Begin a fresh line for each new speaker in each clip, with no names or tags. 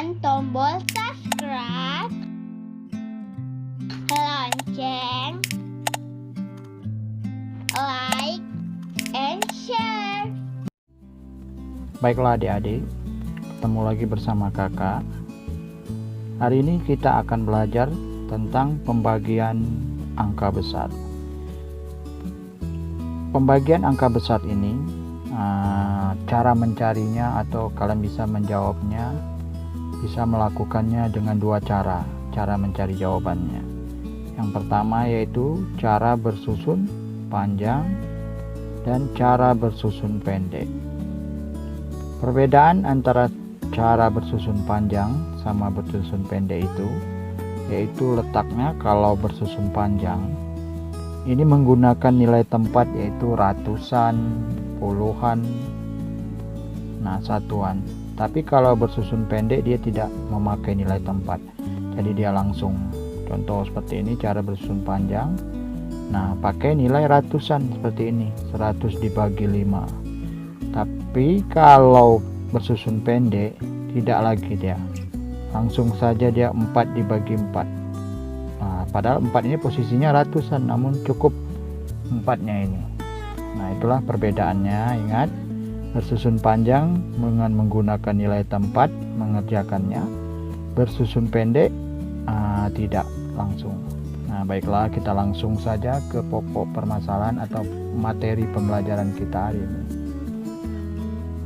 tekan tombol subscribe, lonceng, like, and share.
Baiklah adik-adik, ketemu lagi bersama kakak. Hari ini kita akan belajar tentang pembagian angka besar. Pembagian angka besar ini, cara mencarinya atau kalian bisa menjawabnya, bisa melakukannya dengan dua cara mencari jawabannya. Yang pertama yaitu cara bersusun panjang dan cara bersusun pendek. Perbedaan antara cara bersusun panjang sama bersusun pendek itu yaitu letaknya. Kalau bersusun panjang ini menggunakan nilai tempat yaitu ratusan, puluhan, satuan. Tapi kalau bersusun pendek dia tidak memakai nilai tempat, jadi dia langsung. Contoh seperti ini cara bersusun panjang, pakai nilai ratusan seperti ini, 100 dibagi 5. Tapi kalau bersusun pendek tidak lagi, dia langsung saja dia 4 dibagi 4. Padahal 4 ini posisinya ratusan, namun cukup 4-nya ini. Itulah perbedaannya. Ingat, bersusun panjang dengan menggunakan nilai tempat mengerjakannya, bersusun pendek tidak langsung. Baiklah, kita langsung saja ke pokok permasalahan atau materi pembelajaran kita hari ini.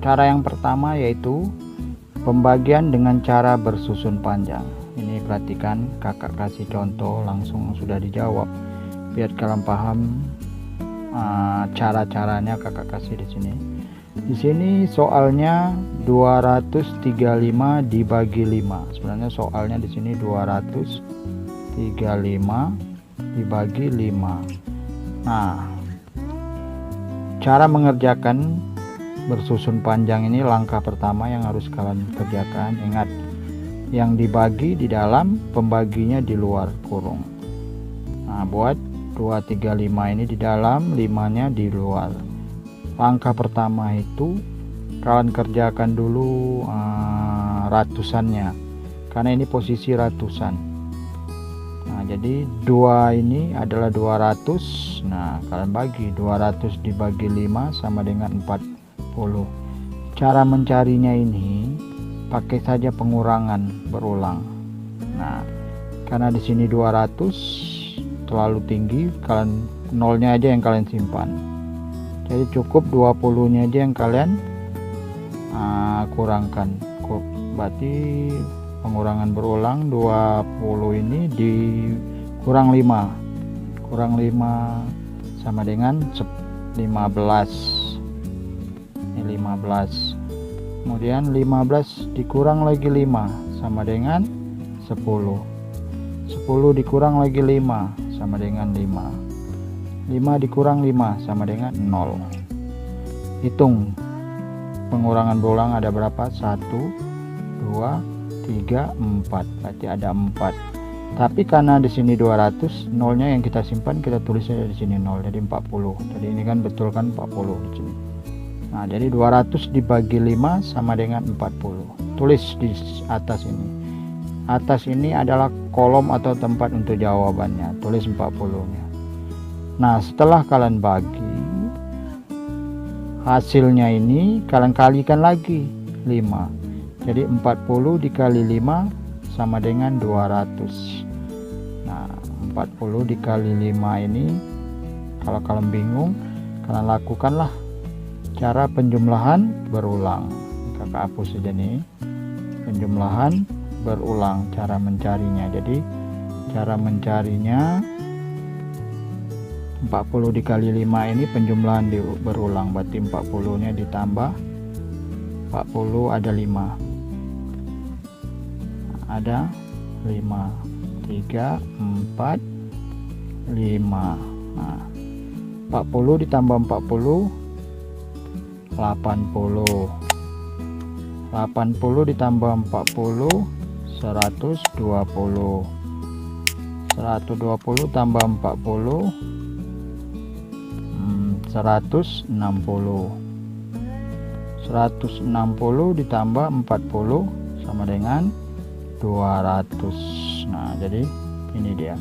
Cara yang pertama yaitu pembagian dengan cara bersusun panjang. Ini perhatikan, kakak kasih contoh langsung sudah dijawab. Biar kalian paham cara-caranya kakak kasih di sini. Di sini soalnya 235 dibagi 5. Sebenarnya soalnya di sini 235 dibagi 5. Cara mengerjakan bersusun panjang ini langkah pertama yang harus kalian kerjakan. Ingat, yang dibagi di dalam, pembaginya di luar kurung. Buat 235 ini di dalam, 5-nya di luar. Langkah pertama itu kalian kerjakan dulu ratusannya, karena ini posisi ratusan. Jadi 2 ini adalah 200. Kalian bagi 200 dibagi 5 sama dengan 40. Cara mencarinya ini pakai saja pengurangan berulang. Karena di sini 200 terlalu tinggi, kalian nolnya aja yang kalian simpan. Jadi cukup 20-nya aja yang kalian kurangkan. Berarti pengurangan berulang, 20 ini dikurang 5. Kurang 5 sama dengan 15. Ini 15. Kemudian 15 dikurang lagi 5 sama dengan 10. 10 dikurang lagi 5 sama dengan 5. 5 dikurang 5 sama dengan 0. Hitung pengurangan berulang ada berapa? 1, 2, 3, 4. Berarti ada 4. Tapi karena di sini 200, nolnya yang kita simpan kita tulis di sini 0, jadi 40. Jadi ini kan betul kan 40 di sini. Jadi 200 dibagi 5 sama dengan 40. Tulis di atas ini. Atas ini adalah kolom atau tempat untuk jawabannya. Tulis 40-nya. Setelah kalian bagi, hasilnya ini kalian kalikan lagi 5. Jadi 40 dikali 5 sama dengan 200. 40 dikali 5 ini, kalau kalian bingung, kalian lakukanlah cara penjumlahan berulang. Kakak hapus saja nih. Penjumlahan berulang cara mencarinya. Jadi cara mencarinya 40 dikali 5 ini penjumlahan berulang. Berarti 40 nya ditambah 40 ada 5. Ada 5. 3, 4, 5. 40 ditambah 40 80. 80 ditambah 40 120. 120 tambah 40 160. 160 ditambah 40 sama dengan 200. Nah jadi ini dia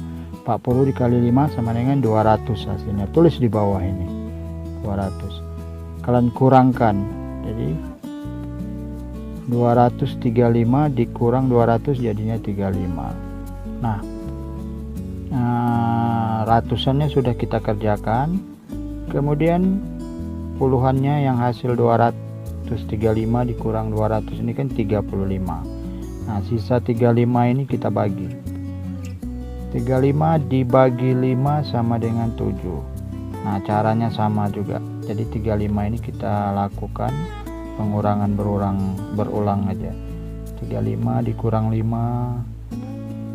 40 dikali 5 sama dengan 200 hasilnya. Tulis di bawah ini 200. Kalian kurangkan, jadi 235 dikurang 200 jadinya 35. Nah ratusannya sudah kita kerjakan, kemudian puluhannya yang hasil 235 dikurang 200 ini kan 35. Nah sisa 35 ini kita bagi, 35 dibagi 5 sama dengan 7. Nah caranya sama juga, jadi 35 ini kita lakukan pengurangan berulang aja. 35 dikurang 5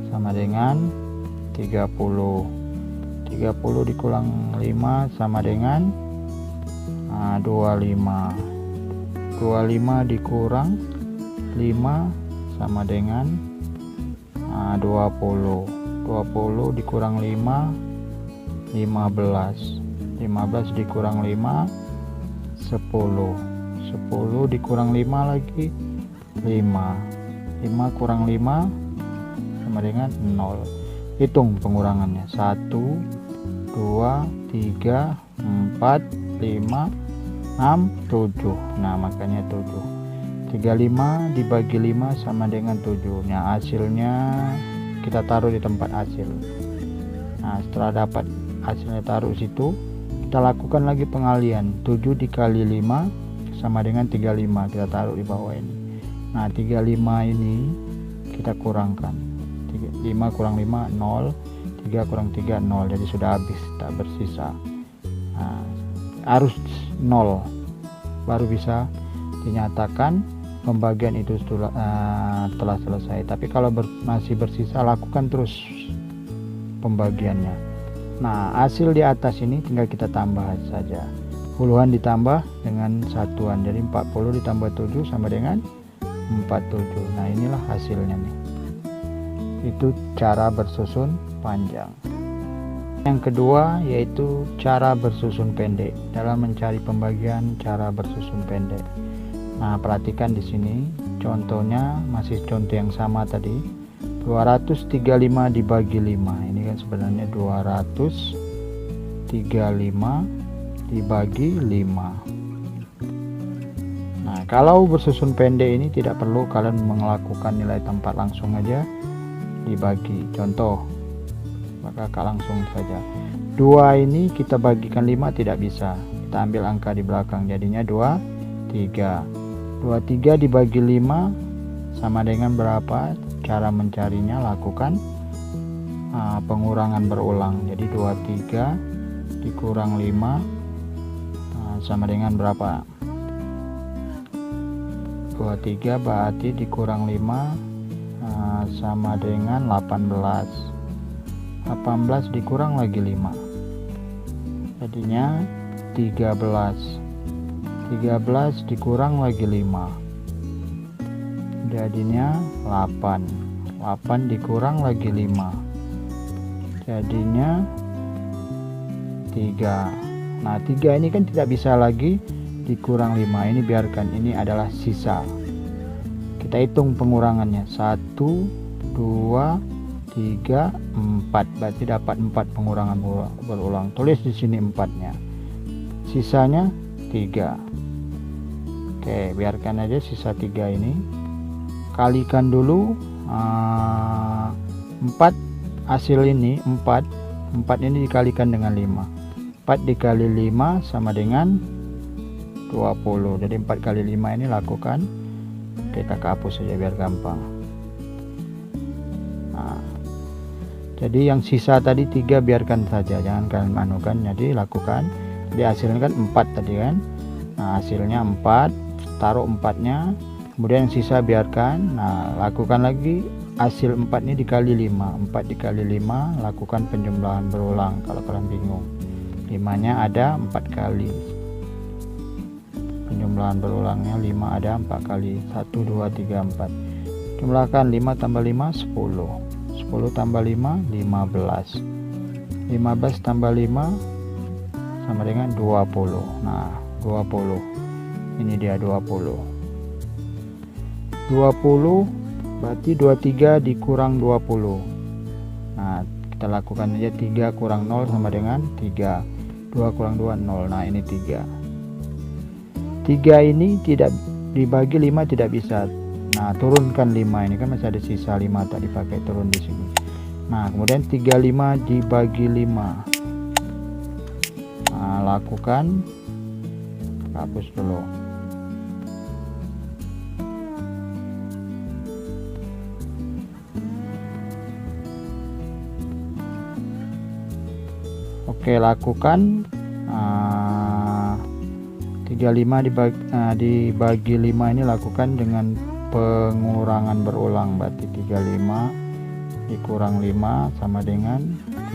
sama dengan 30. 30 dikurang 5 sama dengan 25. 25 dikurang 5 sama dengan 20. 20 dikurang 5 15. 15 dikurang 5 10. 10 dikurang 5 lagi 5. 5 kurang 5 sama dengan 0. Hitung pengurangannya 1 2 3 4 5 6 7. Nah makanya 7. 35 dibagi 5 sama dengan 7. Nah hasilnya kita taruh di tempat hasil. Nah setelah dapat hasilnya taruh situ, kita lakukan lagi pengalian. 7 dikali 5 sama dengan 35, kita taruh di bawah ini. Nah 35 ini kita kurangkan, 5 kurang 5 0, 3 kurang 3 0, jadi sudah habis, tak bersisa. Nah, harus 0 baru bisa dinyatakan pembagian itu telah selesai. Tapi kalau masih bersisa, lakukan terus pembagiannya. Nah hasil di atas ini tinggal kita tambah saja, puluhan ditambah dengan satuan, jadi 40 ditambah 7 sama dengan 47. Nah inilah hasilnya nih. Itu cara bersusun panjang. Yang kedua yaitu cara bersusun pendek. Dalam mencari pembagian, cara bersusun pendek. Nah perhatikan di sini contohnya masih contoh yang sama tadi. 235 dibagi 5, ini kan sebenarnya 235 dibagi 5. Nah kalau bersusun pendek ini tidak perlu kalian melakukan nilai tempat, langsung aja dibagi. Contoh, maka langsung saja 2 ini kita bagikan 5 tidak bisa, kita ambil angka di belakang, jadinya 23. 23 dibagi 5 sama dengan berapa? Cara mencarinya lakukan pengurangan berulang, jadi 23 dikurang 5 sama dengan berapa? 23 berarti dikurang 5 sama dengan 18. 18 dikurang lagi 5 jadinya 13. 13 dikurang lagi 5 jadinya 8. 8 dikurang lagi 5 jadinya 3. Nah 3 ini kan tidak bisa lagi dikurang 5, ini biarkan, ini adalah sisa. Kita hitung pengurangannya 1 2 3 4, berarti dapat 4 pengurangan berulang. Tulis di sini 4-nya, sisanya 3. Oke, biarkan aja sisa 3 ini. Kalikan dulu 4 hasil ini, 4 ini dikalikan dengan 5. 4 dikali 5 sama dengan 20. Jadi 4 kali 5 ini lakukan. Oke, kakak hapus saja biar gampang. Nah, jadi yang sisa tadi 3 biarkan saja, jangan kalian manukan, jadi lakukan. Jadi hasilnya kan 4 tadi kan. Nah hasilnya 4, taruh 4-nya, kemudian yang sisa biarkan. Nah lakukan lagi hasil 4 ini dikali 5. 4 dikali 5, lakukan penjumlahan berulang kalau kalian bingung. 5 nya ada 4 kali, penjumlahan berulangnya 5 ada 4 kali, 1 2 3 4. Jumlahkan 5 tambah 5 10, 10 tambah 5 15, 15 tambah 5 sama dengan 20. Nah 20 ini dia 20 berarti 23 dikurang 20. Nah, kita lakukan aja 3 kurang 0 sama dengan 3. 2 kurang 2 0. Nah, ini 3. 3 ini tidak dibagi 5 tidak bisa. Nah, turunkan 5, ini kan masih ada sisa 5 tak dipakai, turun di sini. Nah, kemudian 35 dibagi 5. Nah, lakukan, hapus dulu. Oke, lakukan 35 dibagi 5 ini lakukan dengan pengurangan berulang, berarti 35 dikurang 5 sama dengan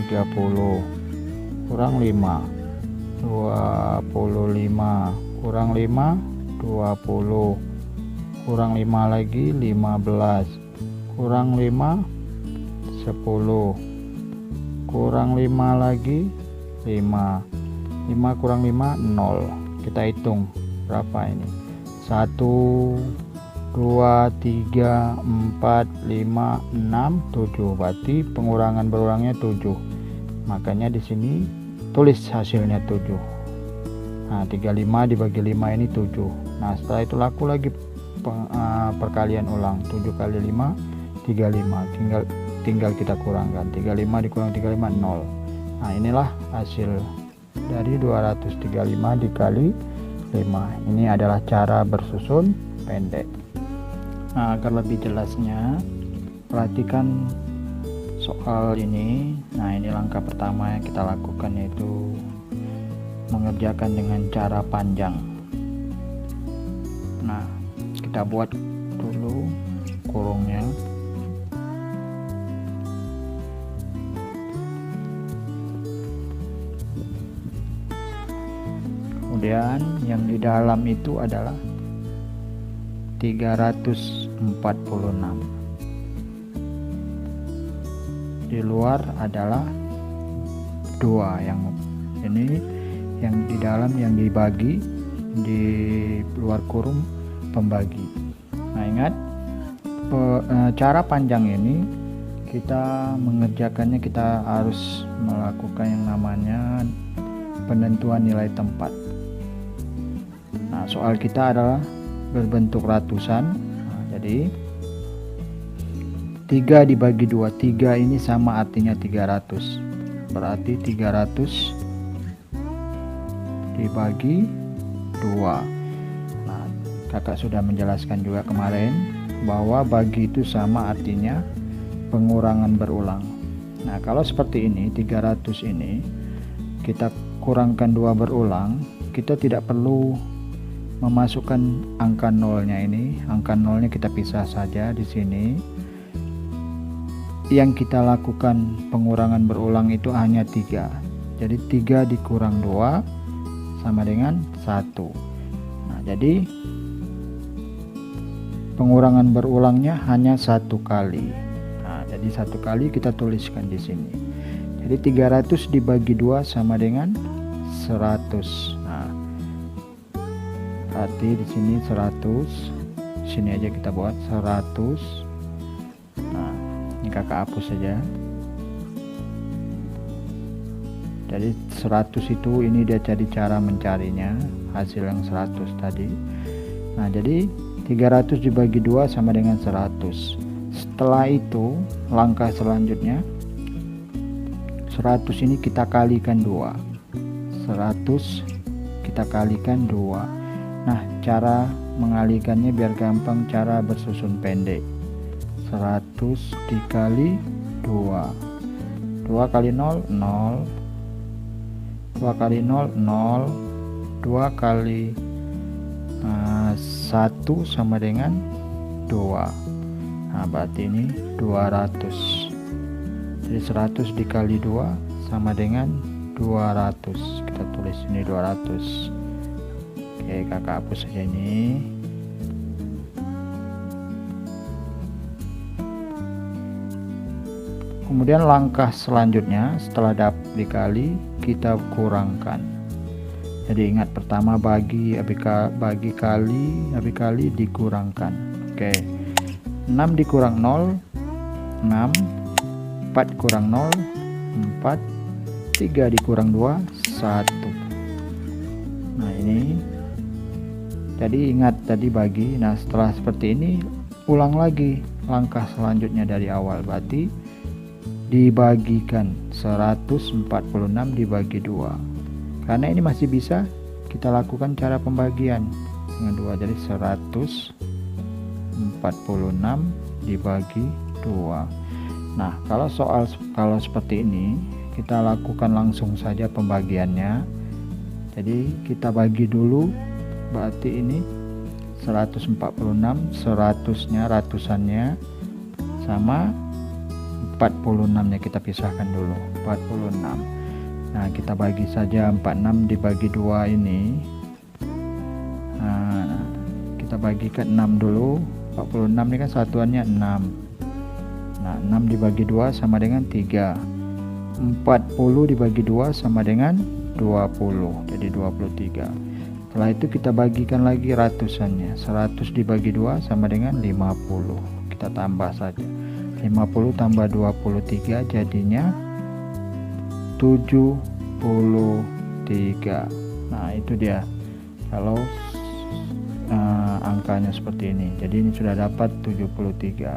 30 kurang 5 25 kurang 5 20 kurang 5 lagi 15 kurang 5 10 kurang 5 lagi 5 kurang 5 0. Kita hitung berapa ini, 1 2 3 4 5 6 7, berarti pengurangan berulangnya 7. Makanya di sini tulis hasilnya 7. Nah, 35 dibagi 5 ini 7. Nah, setelah itu laku lagi perkalian ulang, 7 kali 5 35, tinggal kita kurangkan, 35 dikurang 35 0. Nah, inilah hasil dari 235 dikali 5. Ini adalah cara bersusun pendek. Nah, agar lebih jelasnya, perhatikan soal ini. Nah, ini langkah pertama yang kita lakukan, yaitu mengerjakan dengan cara panjang. Nah, kita buat dulu kurungnya. Kemudian yang di dalam itu adalah 346, di luar adalah 2. Yang ini yang di dalam yang dibagi, di luar kurung pembagi. Nah, ingat cara panjang ini kita mengerjakannya, kita harus melakukan yang namanya penentuan nilai tempat. Nah, soal kita adalah berbentuk ratusan. Nah, jadi 3 dibagi 2, 3 ini sama artinya 300, berarti 300 dibagi 2. Nah, kakak sudah menjelaskan juga kemarin bahwa bagi itu sama artinya pengurangan berulang. Nah, kalau seperti ini, 300 ini kita kurangkan 2 berulang, kita tidak perlu memasukkan angka nolnya ini. Angka nolnya kita pisah saja di sini. Yang kita lakukan pengurangan berulang itu hanya 3. Jadi 3 dikurang 2 sama dengan 1. Nah, jadi pengurangan berulangnya hanya 1 kali. Nah, jadi 1 kali kita tuliskan di sini. Jadi 300 dibagi 2 sama dengan 100. Nah, berarti di sini 100. Sini aja kita buat 100. Nah, ini kakak hapus saja. Jadi 100 itu ini dia jadi cara mencarinya, hasil yang 100 tadi. Nah, jadi 300 dibagi 2 sama dengan 100. Setelah itu langkah selanjutnya, 100 ini kita kalikan 2. 100 kita kalikan 2. Nah, cara mengalikannya biar gampang, cara bersusun pendek. 100 dikali 2. 2 kali 0 0. 2 kali 0 0. 2 kali 1 sama dengan 2. Nah, berarti ini 200. Jadi 100 dikali 2 sama dengan 200. Kita tulis ini 200. Oke, kakak hapus saja ini. Kemudian langkah selanjutnya, setelah dikali, kita kurangkan. Jadi ingat, pertama bagi kali dikurangkan. Oke, 6 dikurang 0, 6. 4 kurang 0, 4. 3 dikurang 2, 1. Nah ini, jadi ingat tadi bagi. Nah setelah seperti ini, ulang lagi langkah selanjutnya dari awal. Berarti dibagikan 146 dibagi 2. Karena ini masih bisa kita lakukan cara pembagian dengan 2. Jadi 146 dibagi 2. Nah kalau seperti ini, kita lakukan langsung saja pembagiannya. Jadi kita bagi dulu, berarti ini 146, 100-nya, ratusannya, sama 46-nya kita pisahkan dulu, 46. Nah kita bagi saja 46 dibagi 2 ini. Nah kita bagikan 6 dulu. 46 ini kan satuannya 6. Nah 6 dibagi 2 sama dengan 3. 40 dibagi 2 sama dengan 20, jadi 23. Setelah itu kita bagikan lagi ratusannya. 100 dibagi 2 sama dengan 50. Kita tambah saja. 50 tambah 23 jadinya 73. Nah itu dia kalau angkanya seperti ini. Jadi ini sudah dapat 73.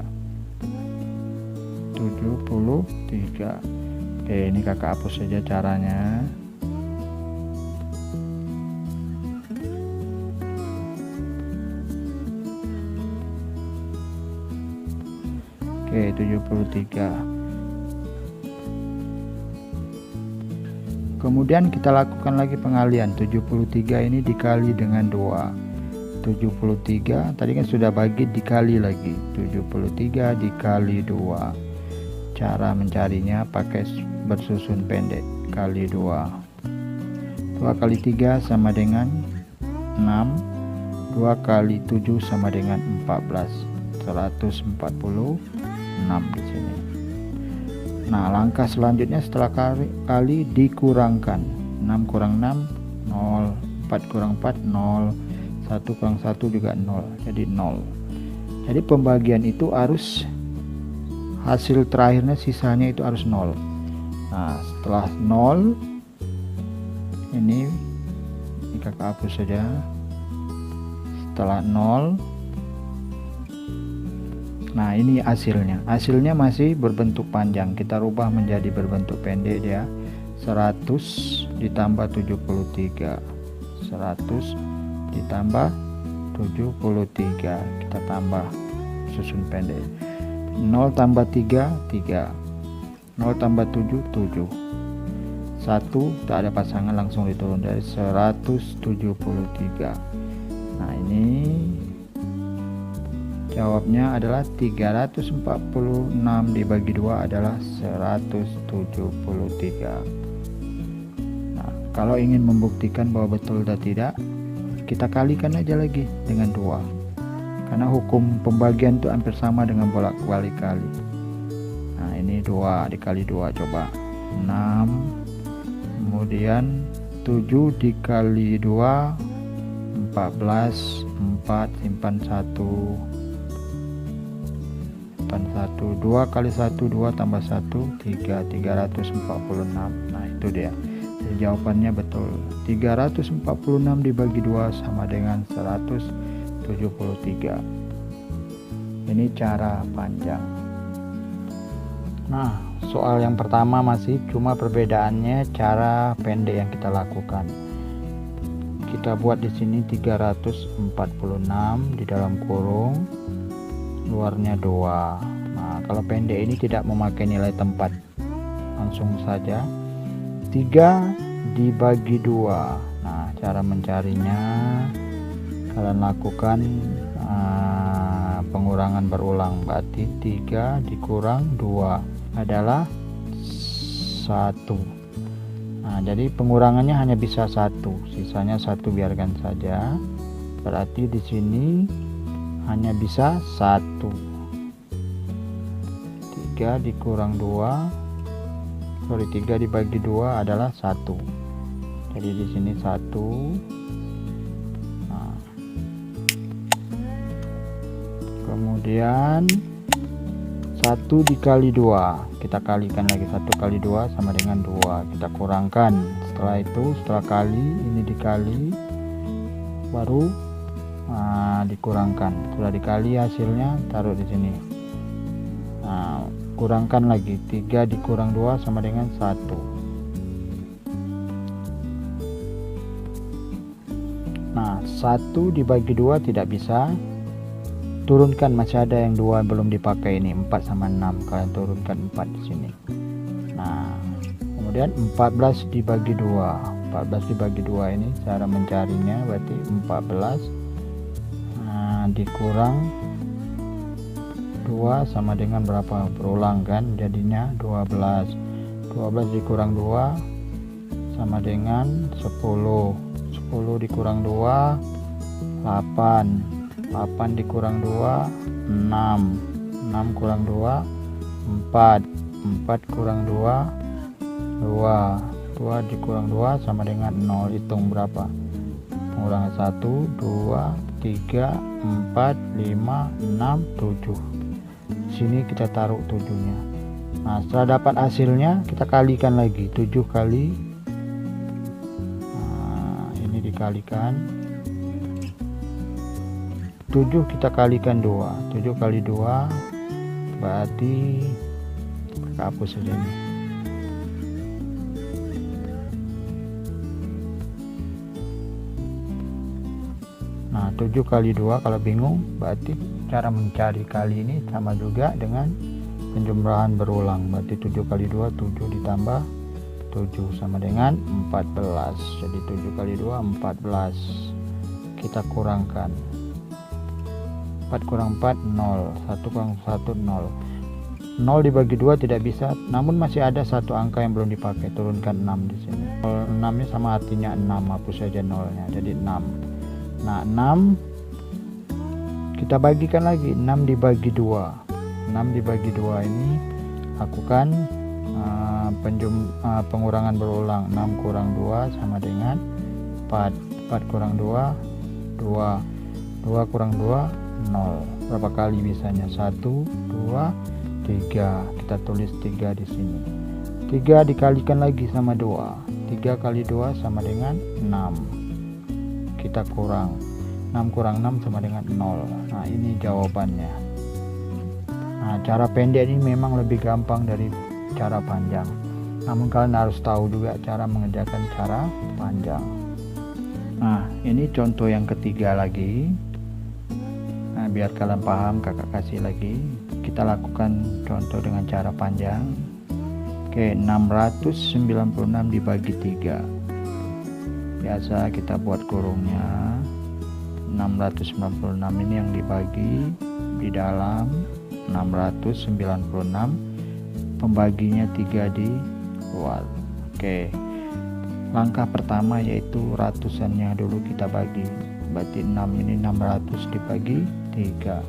Oke, ini kakak hapus saja caranya. Oke, 73. Kemudian kita lakukan lagi pengalian. 73 ini dikali dengan 2. 73 tadi kan sudah bagi, dikali lagi. 73 dikali 2. Cara mencarinya pakai bersusun pendek, kali 2. 2 kali 3 sama dengan 6. 2 kali 7 sama dengan 14. 146 di sini. Nah langkah selanjutnya setelah kali dikurangkan. 6 kurang 6 0, 4 kurang 4 0, 1 kurang 1 juga 0, jadi 0. Jadi pembagian itu harus hasil terakhirnya, sisanya itu harus 0. Nah setelah 0 ini kakak hapus saja. Setelah 0, nah ini hasilnya masih berbentuk panjang. Kita rubah menjadi berbentuk pendek dia. 100 ditambah 73, 100 ditambah 73, kita tambah susun pendek. 0 tambah 3 3, 0 tambah 7 7, 1 tak ada pasangan, langsung diturun dari 173. Nah ini jawabnya adalah 346 dibagi 2 adalah 173. Nah, kalau ingin membuktikan bahwa betul atau tidak, kita kalikan aja lagi dengan 2. Karena hukum pembagian itu hampir sama dengan bolak-balik kali. Nah, ini 2 dikali 2 coba. 6. Kemudian 7 dikali 2 14, 4 simpan 1. 2 kali 1 2 tambah 1 3, 346. Nah itu dia. Jadi jawabannya betul. 346 dibagi 2 sama dengan 173. Ini cara panjang. Nah soal yang pertama masih cuma perbedaannya cara pendek yang kita lakukan. Kita buat di sini 346 di dalam kurung, luarnya 2. Nah kalau pendek ini tidak memakai nilai tempat, langsung saja 3 dibagi 2. Nah cara mencarinya kalian lakukan pengurangan berulang. Berarti 3 dikurang 2 adalah 1. Nah jadi pengurangannya hanya bisa 1, sisanya 1 biarkan saja. Berarti di sini hanya bisa 1. 3 dikurang 2, 3 dibagi 2 adalah 1. Jadi di sini 1. Nah, kemudian 1 dikali 2, kita kalikan lagi. 1 kali 2 sama dengan 2, kita kurangkan. Setelah itu, setelah kali ini dikali, baru dikurangkan. Setelah dikali hasilnya taruh di sini. Nah, kurangkan lagi. 3 dikurang 2 sama dengan 1. Nah, 1 dibagi 2 tidak bisa. Turunkan, masih ada yang 2 belum dipakai ini. 4 sama 6, kalian turunkan 4 di sini. Nah, kemudian 14 dibagi 2. 14 dibagi 2 ini cara mencarinya, berarti 14 dikurang 2 sama dengan berapa? Berulang kan, jadinya 12. 12 dikurang 2 sama dengan 10. 10 dikurang 2 8. 8 dikurang 2 6. 6 kurang 2 4. 4 kurang 2 2. 2 dikurang 2 sama dengan 0. Hitung berapa? Pengurangan 1 2 3 4 5 6 7. Sini kita taruh 7-nya. Nah, setelah dapat hasilnya kita kalikan lagi. 7 kali, nah, ini dikalikan 7, kita kalikan 2. 7 kali 2 berarti, kita hapus saja ini. Nah, 7 kali 2 kalau bingung, berarti cara mencari kali ini sama juga dengan penjumlahan berulang. Berarti 7 kali 2 7 ditambah 7 sama dengan 14. Jadi 7 kali 2 14. Kita kurangkan. 4 kurang 4 0. 1 kurang 1 0. 0 dibagi 2 tidak bisa, namun masih ada satu angka yang belum dipakai. Turunkan 6 di sini. 6 nya sama artinya 6, hapus saja 0-nya. Jadi 6. Nah, 6 kita bagikan lagi. 6 dibagi 2. 6 dibagi 2 ini lakukan pengurangan berulang. 6 kurang 2 sama dengan 4. 4 kurang 2 2. 2 kurang 2 0. Berapa kali bisanya? 1 2 3. Kita tulis 3 di sini. 3 dikalikan lagi sama 2. 3 kali 2 sama dengan 6. Kita kurang. 6 kurang 6 sama dengan 0. Nah, ini jawabannya. Nah, cara pendek ini memang lebih gampang dari cara panjang. Namun kalian harus tahu juga cara mengerjakan cara panjang. Nah, ini contoh yang ketiga lagi. Nah, biar kalian paham, kakak kasih lagi. Kita lakukan contoh dengan cara panjang. Oke, 696 dibagi 3. Biasa kita buat kurungnya. 696 ini yang dibagi di dalam 696, pembaginya 3 di luar. Oke, langkah pertama yaitu ratusannya dulu kita bagi. Berarti 6 ini 600 dibagi 3.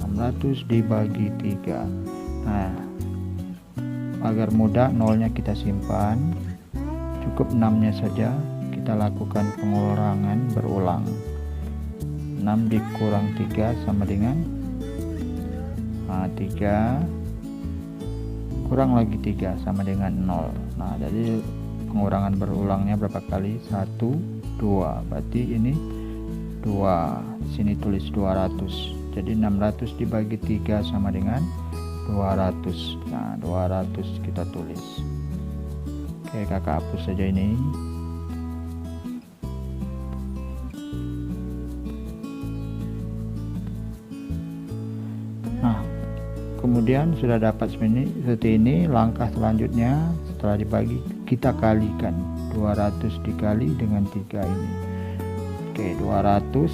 600 dibagi 3. Nah, agar mudah, nolnya kita simpan. Cukup 6-nya saja. Kita lakukan pengurangan berulang. 6 dikurang 3 sama dengan 3 kurang lagi 3 sama dengan 0. Nah, jadi pengurangan berulangnya berapa kali? 1 2. Berarti ini 2. Sini tulis 200. Jadi 600 dibagi 3 sama dengan 200. Nah, 200 kita tulis. Oke, kakak hapus saja ini. Nah, kemudian sudah dapat seperti ini. Langkah selanjutnya setelah dibagi, kita kalikan. 200 dikali dengan 3 ini. Oke, 200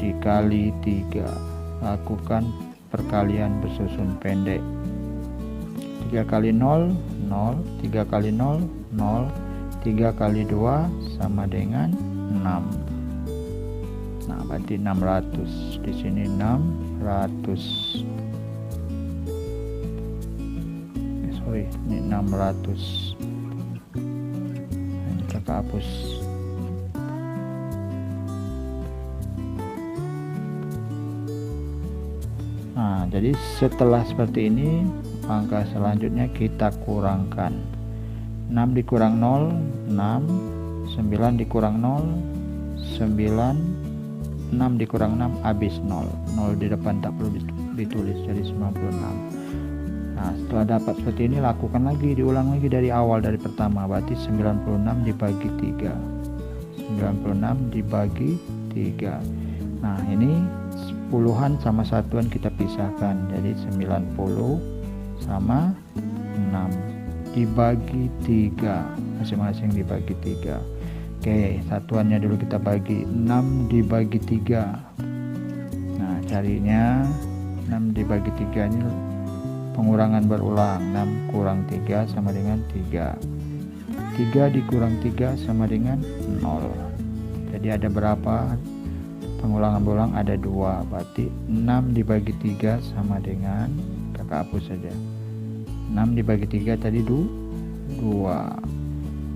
dikali 3. Lakukan perkalian bersusun pendek. 3 kali 0 0. 3 kali 0 0. 3 kali 2 sama dengan 6. Nah, berarti 600. Di sini 600. Ini 600. Ini kakak hapus. Nah, jadi setelah seperti ini, langkah selanjutnya kita kurangkan. 6 dikurang 0, 6. 9 dikurang 0, 9. 6 dikurang 6, habis 0. 0 di depan tak perlu ditulis, jadi 96. Nah, setelah dapat seperti ini, lakukan lagi, diulang lagi dari awal, dari pertama. Berarti 96 dibagi 3. 96 dibagi 3. Nah, ini puluhan sama satuan kita pisahkan. Jadi 90 sama 6 dibagi 3. Masing-masing dibagi 3. Oke, satuannya dulu kita bagi. 6 dibagi 3. Nah, carinya 6 dibagi 3 ini pengurangan berulang. 6 kurang 3 sama dengan 3. 3 dikurang 3 sama dengan 0. Jadi ada berapa pengulangan berulang? Ada 2. Berarti 6 dibagi 3 sama dengan, kakak hapus saja. 6 dibagi 3 tadi 2.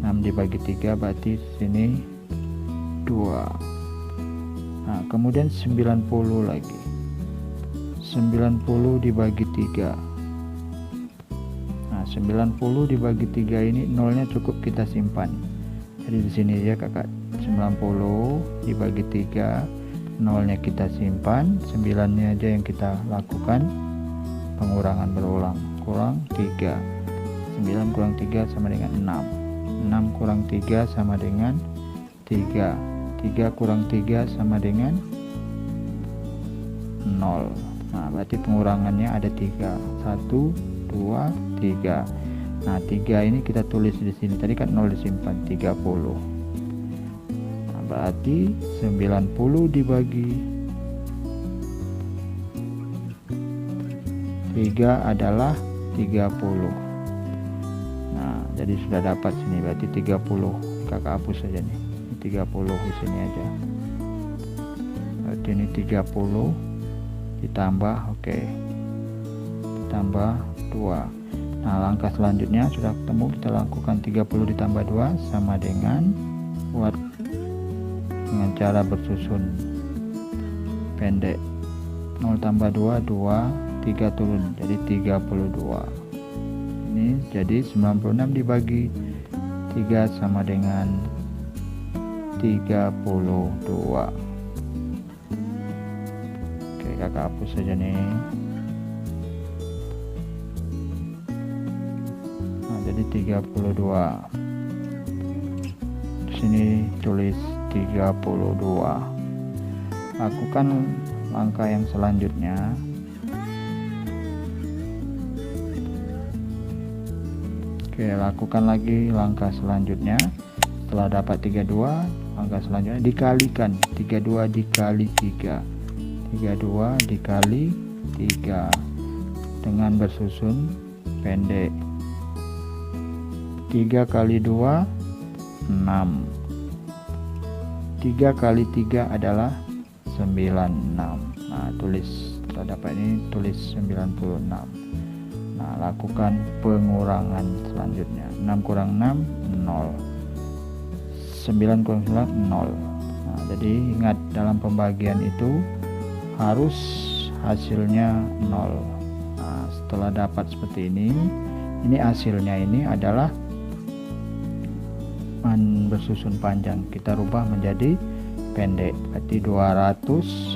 6 dibagi 3 berarti sini 2. Nah, kemudian 90 lagi. 90 dibagi 3. Nah, 90 dibagi 3 ini nolnya cukup kita simpan. Jadi di sini ya kakak, 90 dibagi 3, nolnya kita simpan, 9-nya aja yang kita lakukan pengurangan berulang. Kurang 3. 9 kurang 3 sama dengan 6. 6 kurang 3 sama dengan 3. 3 kurang 3 sama dengan 0. Nah, berarti pengurangannya ada 3. 1, 2, 3. Nah, 3 ini kita tulis di sini. Tadi kan 0 disimpan, 30. Nah, berarti 90 dibagi 3 adalah 30. Nah, jadi sudah dapat sini, berarti 30. Kakak hapus saja nih. 30 di sini aja. Berarti ini 30 ditambah, oke. Ditambah 2. Nah, langkah selanjutnya sudah ketemu, kita lakukan 30 ditambah 2 sama dengan buat dengan cara bersusun pendek. 0 tambah 2, 2, 3 turun, jadi 32. Ini jadi 96 dibagi 3 sama dengan 32. Oke, kakak hapus saja nih. Nah, jadi 32. Di sini tulis 32. Lakukan langkah yang selanjutnya. Oke, lakukan lagi langkah selanjutnya. Setelah dapat 32, langkah selanjutnya dikalikan. 32 dikali 3. 32 dikali 3 dengan bersusun pendek. 3 kali 2 6. 3 kali 3 adalah 96. Nah, tulis, setelah dapat ini tulis 96. Nah, lakukan pengurangan selanjutnya. 6 kurang 6 0. 9 kurang 9 0. Nah, jadi ingat, dalam pembagian itu harus hasilnya 0. Nah, setelah dapat seperti ini hasilnya ini adalah bersusun panjang, kita rubah menjadi pendek. Berarti 200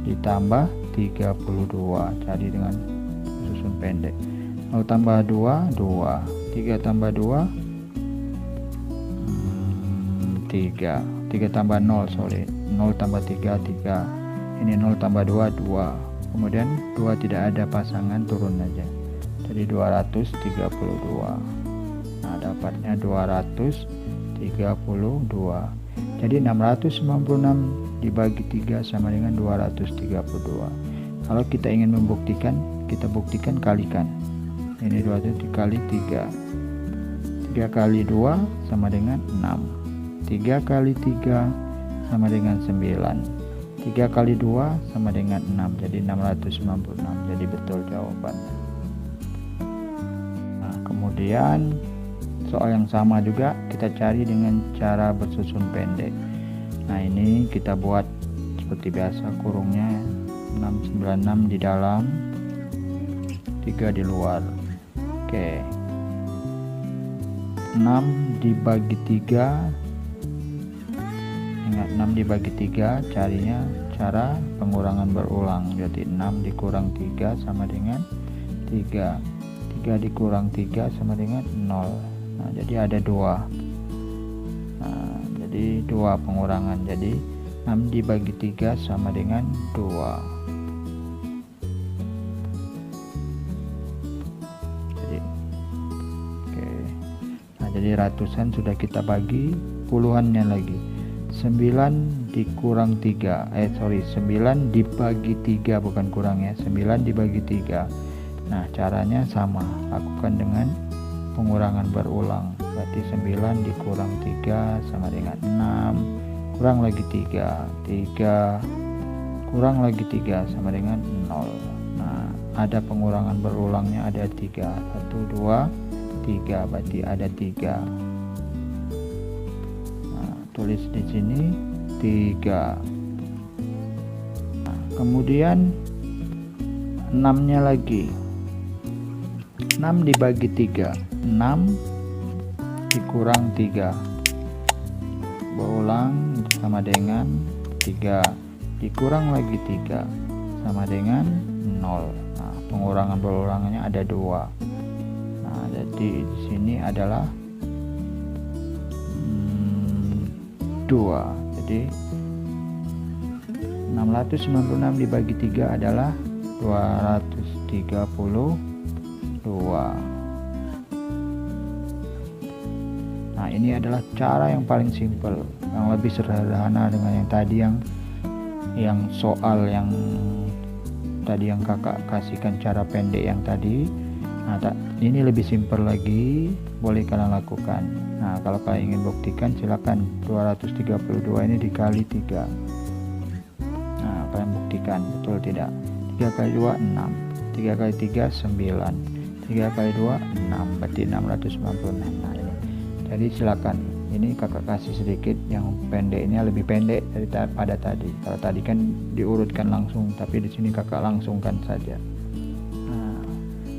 ditambah 32, cari dengan susun pendek. 0 tambah 2 2, 3 tambah 2 3, 3 tambah 0 sorry 0 tambah 3 3, ini 0 tambah 2 2, kemudian 2 tidak ada pasangan, turun aja, jadi 232. Nah, dapatnya 232. Jadi 696 dibagi 3 sama dengan 232. Kalau kita ingin membuktikan, kita buktikan kalikan. Ini 200 dikali 3. 3 kali 2 sama dengan 6. 3 kali 3 sama dengan 9. 3 kali 2 sama dengan 6. Jadi 696. Jadi betul jawabannya. Nah, kemudian soal yang sama juga kita cari dengan cara bersusun pendek. Nah, ini kita buat seperti biasa, kurungnya 696 di dalam 3 di luar. Oke. 6 dibagi 3. Ingat 6 dibagi 3 carinya cara pengurangan berulang. Jadi 6 dikurang 3 sama dengan 3. 3 dikurang 3 sama dengan 0. Nah, jadi ada 2. Nah, jadi 2 pengurangan. Jadi 6 dibagi 3 sama dengan 2. Jadi ratusan sudah kita bagi, puluhannya lagi. 9 dikurang 3, 9 dibagi 3, bukan kurang ya, 9 dibagi 3. Nah, caranya sama, lakukan dengan pengurangan berulang. Berarti 9 dikurang 3 sama dengan 6, kurang lagi 3, 3 kurang lagi 3 sama dengan 0. Nah, ada pengurangan berulangnya, ada 3, 1, 2, 3, berarti ada 3. Nah, tulis di sini 3. Nah, kemudian 6 nya lagi. 6 dibagi 3, 6 dikurang 3, berulang sama dengan 3, dikurang lagi 3 sama dengan 0. Nah, pengurangan berulangannya ada 2. Nah, jadi di sini adalah 2. Jadi 696 dibagi 3 adalah 232. Nah, ini adalah cara yang paling simpel, yang lebih sederhana dengan yang tadi, yang soal yang tadi yang kakak kasihkan cara pendek yang tadi. Nah, ini lebih simpel lagi, boleh kalian lakukan. Nah, kalau kalian ingin buktikan, silakan 232 ini dikali 3. Nah, kalian buktikan betul tidak. 3 kali 2 6, 3 kali 3 9, 3 kali 2 6, berarti 696. Nah, ini. Jadi silakan. Ini kakak kasih sedikit yang pendeknya, lebih pendek daripada tadi. Kalau tadi kan diurutkan langsung, tapi di sini kakak langsungkan saja.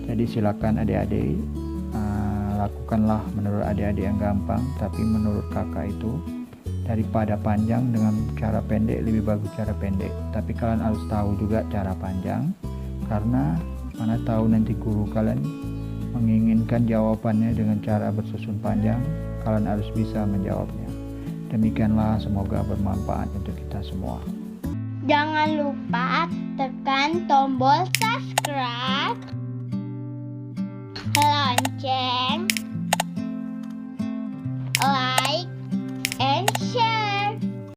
Jadi silakan adik-adik, lakukanlah menurut adik-adik yang gampang, tapi menurut kakak itu daripada panjang dengan cara pendek, lebih bagus cara pendek. Tapi kalian harus tahu juga cara panjang, karena mana tahu nanti guru kalian menginginkan jawabannya dengan cara bersusun panjang, kalian harus bisa menjawabnya. Demikianlah, semoga bermanfaat untuk kita semua.
Jangan lupa tekan tombol subscribe, lonceng